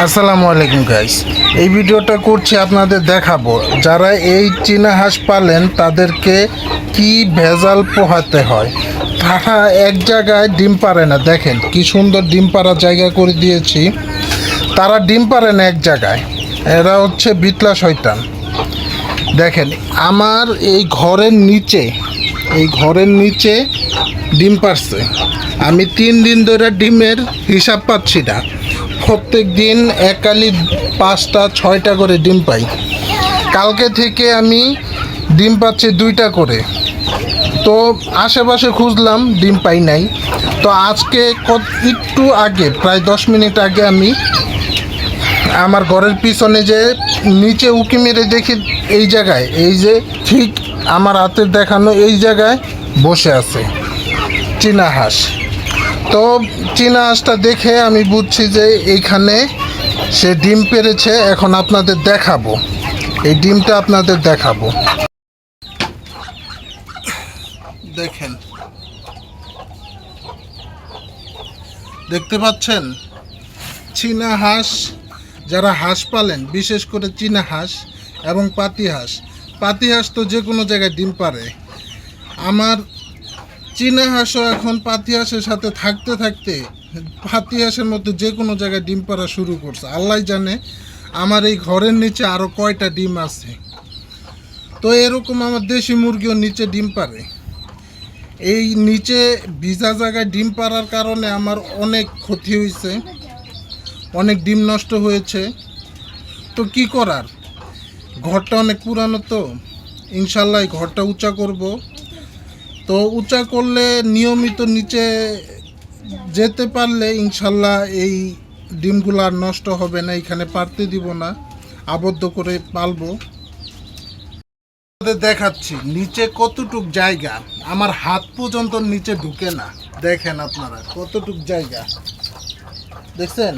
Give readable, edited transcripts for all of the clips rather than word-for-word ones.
আসসালামু আলাইকুম গাইস, এই ভিডিওটা করছি আপনাদের দেখাবো যারা এই চীনা হাঁস পালেন তাদেরকে কি ভেজাল পোহাতে হয়। তারা এক জায়গায় ডিম পারে না। দেখেন কি সুন্দর ডিম পাড়ার জায়গা করে দিয়েছি। তারা ডিম পারে না এক জায়গায়। এরা হচ্ছে বিটলা শয়তান। দেখেন আমার এই ঘরের নিচে ডিম পারছে। আমি 3 দিন ধরে ডিমের হিসাব পাচ্ছি না। প্রত্যেক দিন একালি 5টা 6টা করে ডিম পাই। কালকে থেকে আমি ডিম পাচ্ছি 2টা করে। তো আশেপাশে খুঁজলাম, ডিম পাই নাই। তো আজকে একটু আগে, প্রায় 10 মিনিট আগে, আমি আমার ঘরের পিছনে যে নিচে উঁকি মেরে দেখি এই জায়গায়, এই যে ঠিক আমার হাতের দেখানো এই জায়গায় বসে আছে চীনা হাঁস। তো চীনা হাঁসটা দেখে আমি বুঝছি যে এইখানে সে ডিম পেড়েছে। এখন আপনাদের দেখাবো, এই ডিমটা আপনাদের দেখাবো। দেখেন, দেখতে পাচ্ছেন চীনা হাঁস। যারা হাঁস পালেন, বিশেষ করে চীনা হাঁস এবং পাতি হাঁস তো যে কোনো জায়গায় ডিম পারে। আমার চীনা হাঁসও এখন পাতি হাঁসের সাথে থাকতে থাকতে পাতি হাঁসের মধ্যে যে কোনো জায়গায় ডিম পাড়া শুরু করছে। আল্লাহ জানে আমার এই ঘরের নিচে আরও কয়টা ডিম আছে। তো এরকম আমার দেশি মুরগিও নিচে ডিম পারে। এই নিচে ভিজা জায়গায় ডিম পাড়ার কারণে আমার অনেক ক্ষতি হয়েছে, অনেক ডিম নষ্ট হয়েছে। তো কি করার, ঘরটা অনেক পুরানো, তো ইনশাল্লাহ ঘরটা উঁচা করব। তো উঁচা করলে নিয়মিত নিচে যেতে পারলে ইনশাল্লাহ এই ডিমগুলো আর নষ্ট হবে না। এখানে পারতে দিব না, আবদ্ধ করে পালবো। দেখাচ্ছি নিচে কতটুক জায়গা, আমার হাত পর্যন্ত নিচে ঢুকে না। দেখেন আপনারা কতটুক জায়গা দেখছেন।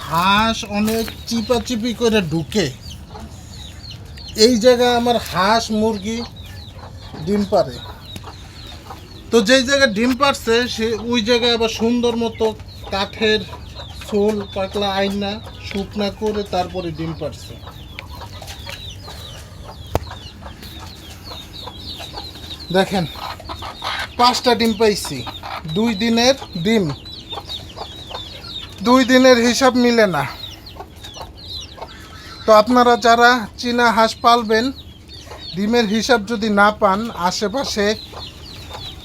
হাঁস অনেক চিপাচিপি করে ঢুকে এই জায়গায়। আমার হাঁস মুরগি ডিম পারে। তো যেই জায়গায় ডিম পারছে সে ওই জায়গায় আবার সুন্দর মতো কাঠের শোল পাকলা আইনা শুকনা করে তারপরে ডিম পারছে। দেখেন 5টা ডিম পাইছি। 2 দিনের ডিম, 2 দিনের হিসাব মিলে না। তো আপনারা যারা চীনা হাঁস পালবেন, ডিমের হিসাব যদি না পান আশেপাশে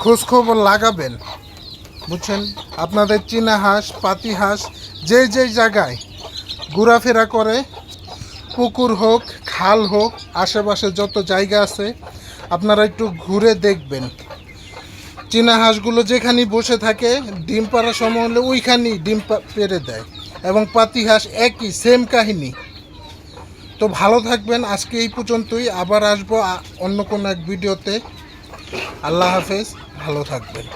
খোঁজখবর লাগাবেন, বুঝছেন। আপনাদের চীনা হাঁস পাতি হাঁস যে জায়গায় ঘোরাফেরা করে, পুকুর হোক খাল হোক, আশেপাশে যত জায়গা আছে আপনারা একটু ঘুরে দেখবেন। চীনা হাঁসগুলো যেখানে বসে থাকে ডিম পাড়ার সময় হলে ওইখানেই ডিম পেড়ে দেয়, এবং পাতি হাঁস একই সেম কাহিনী। তো ভালো থাকবেন, আজকে এই পর্যন্তই। আবার আসবো অন্য কোনো এক ভিডিওতে। আল্লাহ হাফেজ, ভালো থাকবেন।